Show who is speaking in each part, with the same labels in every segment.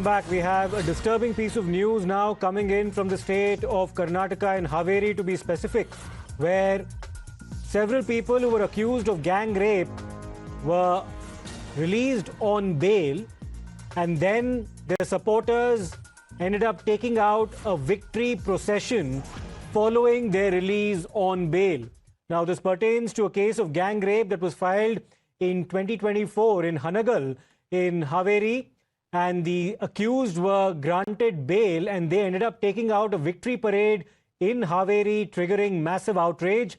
Speaker 1: Back, we have a disturbing piece of news now coming in from the state of Karnataka and Haveri, to be specific, where several people who were accused of gang rape were released on bail, and then their supporters ended up taking out a victory procession following their release on bail. Now, this pertains to a case of gang rape that was filed in 2024 in Hanagal in Haveri. And the accused were granted bail, and they ended up taking out a victory parade in Haveri, triggering massive outrage.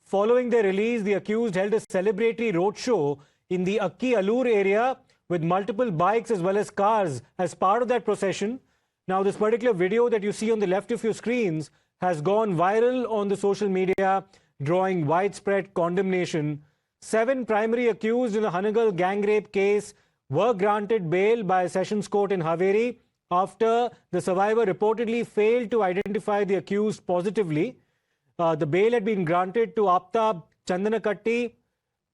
Speaker 1: Following their release, the accused held a celebratory roadshow in the Akki Alur area with multiple bikes as well as cars as part of that procession. Now, this particular video that you see on the left of your screens has gone viral on the social media, drawing widespread condemnation. 7 primary accused in the Hanagal gang rape case were granted bail by a sessions court in Haveri after the survivor reportedly failed to identify the accused positively. The bail had been granted to Aptab Chandanakatti,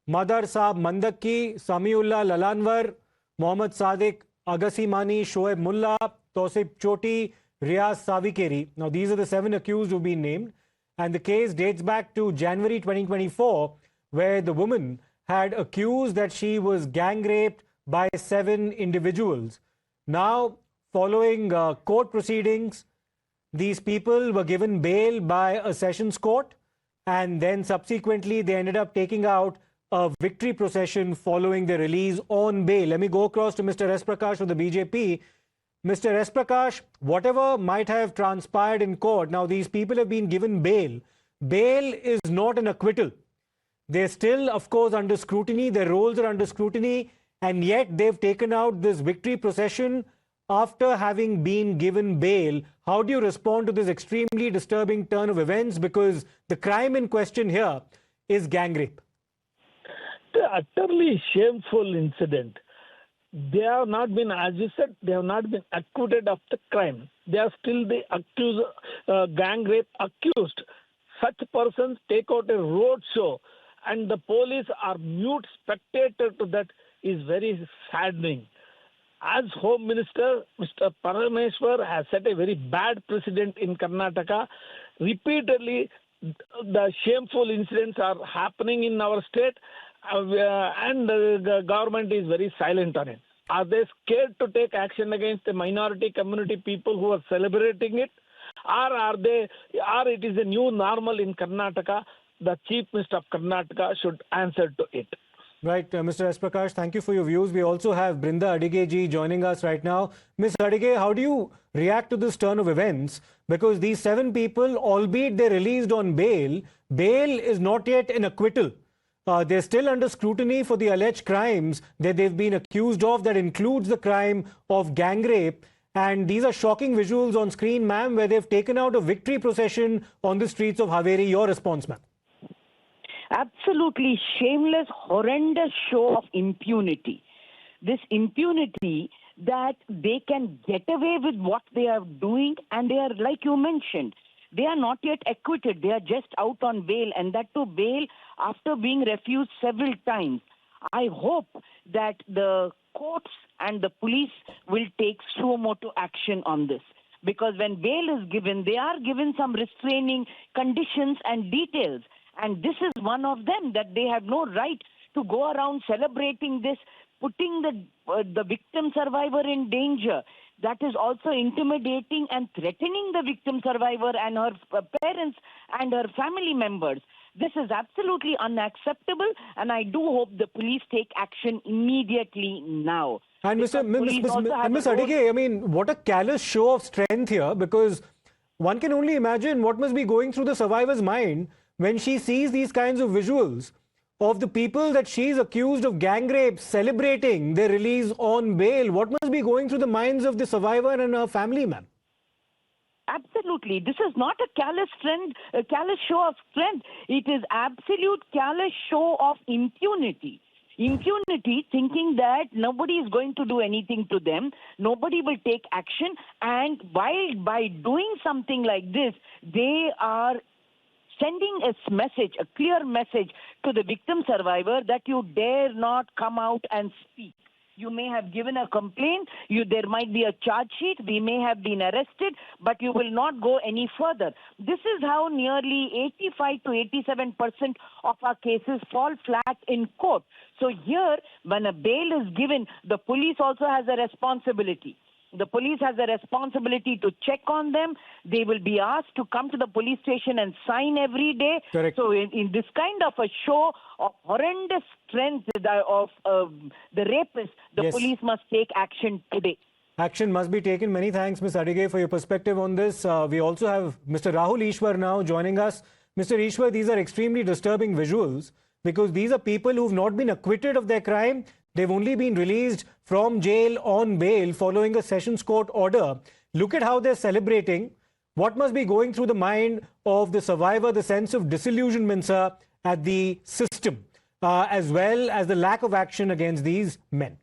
Speaker 1: Madar Saab Mandakki, Samiullah Lalanwar, Mohammad Sadiq Agasimani, Shoaib Mullah, Tosif Choti, Riaz Savikeri. Now, these are the 7 accused who've been named. And the case dates back to January 2024, where the woman had accused that she was gang raped by 7 individuals. Now, following court proceedings, these people were given bail by a sessions court, and then subsequently they ended up taking out a victory procession following their release on bail. Let me go across to Mr. S. Prakash of the BJP. Mr. S. Prakash, whatever might have transpired in court, now these people have been given bail. Bail is not an acquittal. They're still, of course, under scrutiny. Their roles are under scrutiny. And yet they've taken out this victory procession after having been given bail. How do you respond to this extremely disturbing turn of events? Because the crime in question here is gang rape.
Speaker 2: The utterly shameful incident. They have not been, as you said, they have not been acquitted of the crime. They are still the accused, gang rape accused. Such persons take out a road show, and the police are mute spectator to that is very saddening. As Home Minister, Mr. Parameshwar has set a very bad precedent in Karnataka. Repeatedly, the shameful incidents are happening in our state, and the government is very silent on it. Are they scared to take action against the minority community people who are celebrating it? Or it is a new normal in Karnataka? The Chief Minister of Karnataka should answer to it.
Speaker 1: Right, Mr. S. Prakash, thank you for your views. We also have Brinda Adige ji joining us right now. Ms. Adige, how do you react to this turn of events? Because these 7 people, albeit they're released on bail, bail is not yet an acquittal. They're still under scrutiny for the alleged crimes that they've been accused of. That includes the crime of gang rape. And these are shocking visuals on screen, ma'am, where they've taken out a victory procession on the streets of Haveri. Your response, ma'am?
Speaker 3: Absolutely shameless, horrendous show of impunity. This impunity that they can get away with what they are doing, and they are, like you mentioned, they are not yet acquitted. They are just out on bail, and that too bail after being refused several times. I hope that the courts and the police will take suo motu action on this. Because when bail is given, they are given some restraining conditions and details. And this is one of them, that they have no right to go around celebrating this, putting the victim survivor in danger. That is also intimidating and threatening the victim survivor and her parents and her family members. This is absolutely unacceptable, and I do hope the police take action immediately now.
Speaker 1: And Ms. Adige, I mean, what a callous show of strength here, because one can only imagine what must be going through the survivor's mind when she sees these kinds of visuals of the people that she's accused of gang rape celebrating their release on bail. What must be going through the minds of the survivor and her family, ma'am?
Speaker 3: Absolutely. This is not a callous show of strength. It is absolute callous show of impunity. Impunity, thinking that nobody is going to do anything to them, nobody will take action, and by doing something like this, they are sending a message, a clear message to the victim survivor that you dare not come out and speak. You may have given a complaint. There might be a charge sheet. We may have been arrested, but you will not go any further. This is how nearly 85 to 87% of our cases fall flat in court. So here, when a bail is given, the police also has a responsibility. The police has a responsibility to check on them. They will be asked to come to the police station and sign every day.
Speaker 1: Correct.
Speaker 3: So in this kind of a show of horrendous strength of the rapist, the
Speaker 1: Yes.
Speaker 3: police must take action today.
Speaker 1: Action must be taken. Many thanks, Ms. Adige, for your perspective on this. We also have Mr. Rahul Ishwar now joining us. Mr. Ishwar, these are extremely disturbing visuals because these are people who've not been acquitted of their crime. They've only been released from jail on bail following a Sessions Court order. Look at how they're celebrating. What must be going through the mind of the survivor, the sense of disillusionment, sir, at the system, as well as the lack of action against these men?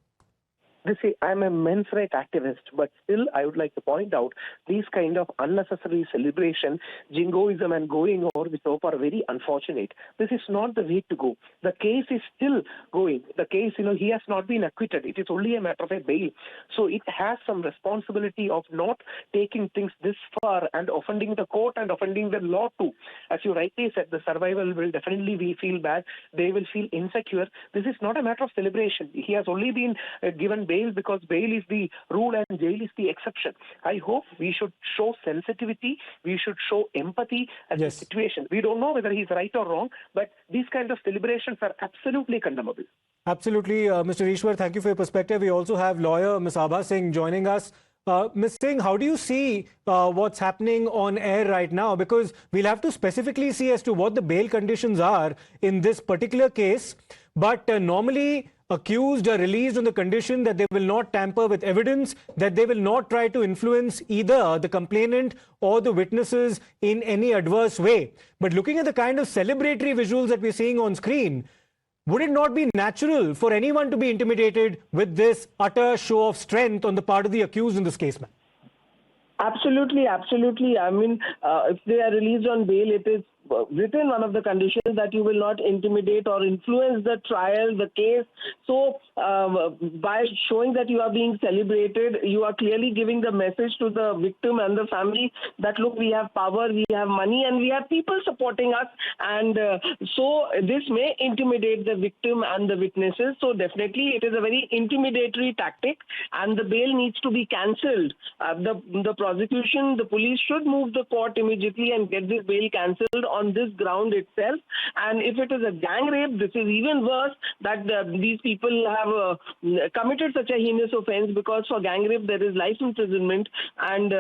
Speaker 4: You see, I'm a men's rights activist, but still I would like to point out these kind of unnecessary celebration, jingoism and going over the top are very unfortunate. This is not the way to go. The case is still going. The case, he has not been acquitted. It is only a matter of a bail. So it has some responsibility of not taking things this far and offending the court and offending the law too. As you rightly said, the survivor will definitely feel bad. They will feel insecure. This is not a matter of celebration. He has only been given bail because bail is the rule and jail is the exception. I hope we should show sensitivity, we should show empathy at
Speaker 1: Yes.
Speaker 4: the situation. We don't know whether he's right or wrong, but these kind of celebrations are absolutely condemnable.
Speaker 1: Absolutely, Mr. Ishwar, thank you for your perspective. We also have lawyer Ms. Abha Singh joining us. Ms. Singh, how do you see what's happening on air right now? Because we'll have to specifically see as to what the bail conditions are in this particular case. But normally, accused are released on the condition that they will not tamper with evidence, that they will not try to influence either the complainant or the witnesses in any adverse way. But looking at the kind of celebratory visuals that we're seeing on screen, would it not be natural for anyone to be intimidated with this utter show of strength on the part of the accused in this case, ma'am?
Speaker 5: Absolutely, absolutely. I mean, if they are released on bail, it is written one of the conditions that you will not intimidate or influence the trial, the case. So by showing that you are being celebrated, you are clearly giving the message to the victim and the family that, look, we have power, we have money, and we have people supporting us. And so this may intimidate the victim and the witnesses. So definitely it is a very intimidatory tactic, and the bail needs to be cancelled. The prosecution, the police should move the court immediately and get this bail cancelled on this ground itself. And if it is a gang rape, this is even worse, that these people have committed such a heinous offense, because for gang rape there is life imprisonment, and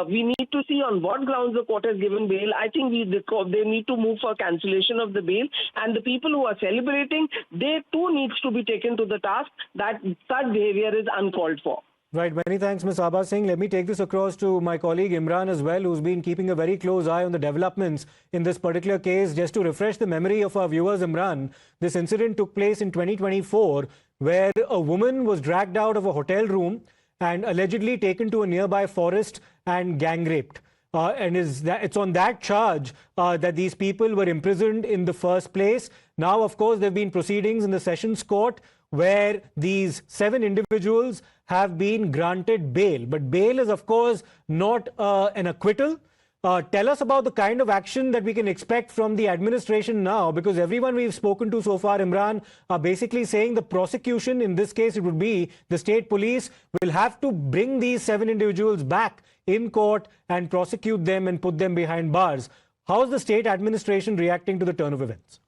Speaker 5: we need to see on what grounds the court has given bail. I think they need to move for cancellation of the bail, and the people who are celebrating, they too needs to be taken to the task that such behavior is uncalled for.
Speaker 1: Right. Many thanks, Ms. Abha Singh. Let me take this across to my colleague Imran as well, who's been keeping a very close eye on the developments in this particular case. Just to refresh the memory of our viewers, Imran, this incident took place in 2024, where a woman was dragged out of a hotel room and allegedly taken to a nearby forest and gang raped. And it's on that charge that these people were imprisoned in the first place. Now, of course, there have been proceedings in the Sessions Court where these 7 individuals have been granted bail. But bail is, of course, not an acquittal. Tell us about the kind of action that we can expect from the administration now, because everyone we've spoken to so far, Imran, are basically saying the prosecution, in this case it would be the state police, will have to bring these 7 individuals back in court and prosecute them and put them behind bars. How is the state administration reacting to the turn of events?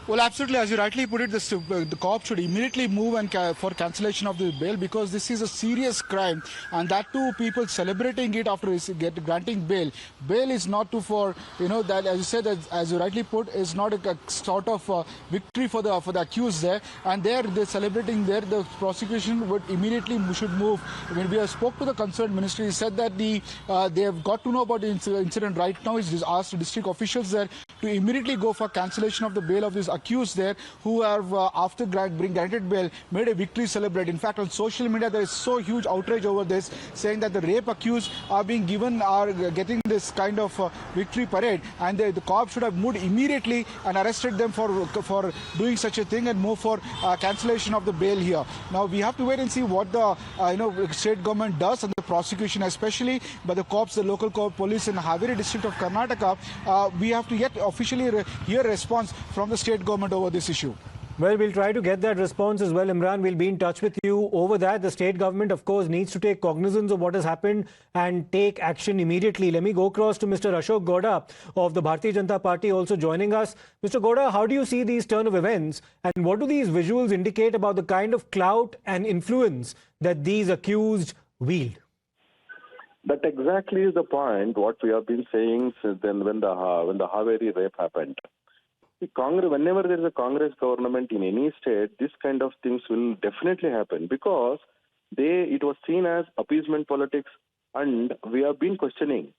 Speaker 6: Well, absolutely. As you rightly put it, the cops should immediately move and for cancellation of the bail, because this is a serious crime, and that too people celebrating it after granting bail. Bail is not for that, as you said, as you rightly put, is not a sort of victory for the accused there, and they're celebrating there. The prosecution would immediately should move. When we spoke to the concerned ministry, he said that they have got to know about the incident right now. He's asked district officials there to immediately go for cancellation of the bail of this accused there who have, after being granted bail, made a victory celebrate. In fact, on social media, there is so huge outrage over this, saying that the rape accused are getting this kind of victory parade, and the cops should have moved immediately and arrested them for doing such a thing and move for cancellation of the bail here. Now, we have to wait and see what the state government does and the prosecution, especially by the cops, the local police in Haveri district of Karnataka. We have to yet officially hear a response from the state government over this issue.
Speaker 1: Well, we'll try to get that response as well, Imran. We'll be in touch with you over that. The state government, of course, needs to take cognizance of what has happened and take action immediately. Let me go across to Mr. Ashok Gowda of the Bharatiya Janata Party also joining us. Mr. Gowda, how do you see these turn of events and what do these visuals indicate about the kind of clout and influence that these accused wield?
Speaker 7: That exactly is the point, what we have been saying since then when the Haveri rape happened. Whenever there is a Congress government in any state, this kind of things will definitely happen because it was seen as appeasement politics, and we have been questioning.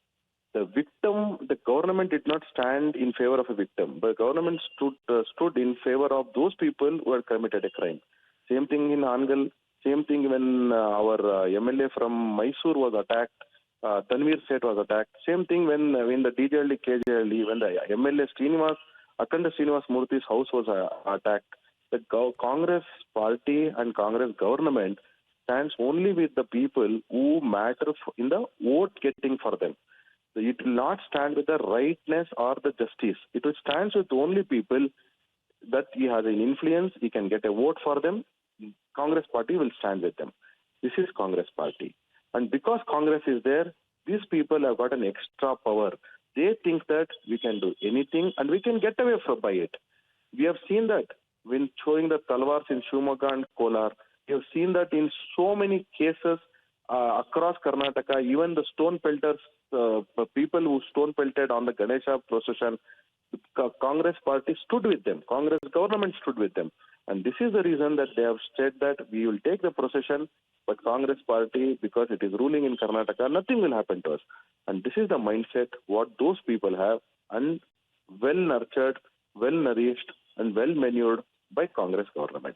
Speaker 7: The victim, the government did not stand in favor of a victim. The government stood in favor of those people who had committed a crime. Same thing in Angal, same thing when our MLA from Mysore was attacked, Tanveer Seth was attacked. Same thing when the DJLD, KJLD, when the MLA Akhanda Srinivas Murthy's house was attacked. The Congress party and Congress government stands only with the people who matter in the vote getting for them. It will not stand with the rightness or the justice. It will stand with only people that he has an influence, he can get a vote for them. Congress party will stand with them. This is Congress party. And because Congress is there, these people have got an extra power. They think that we can do anything and we can get away by it. We have seen that when showing the talwars in Shivamogga and Kolar. We have seen that in so many cases across Karnataka, even the stone pelters, people who stone pelted on the Ganesha procession, Congress party stood with them. Congress government stood with them. And this is the reason that they have said that we will take the procession, but Congress party, because it is ruling in Karnataka, nothing will happen to us. And this is the mindset what those people have, and well nurtured, well nourished, and well manured by Congress government.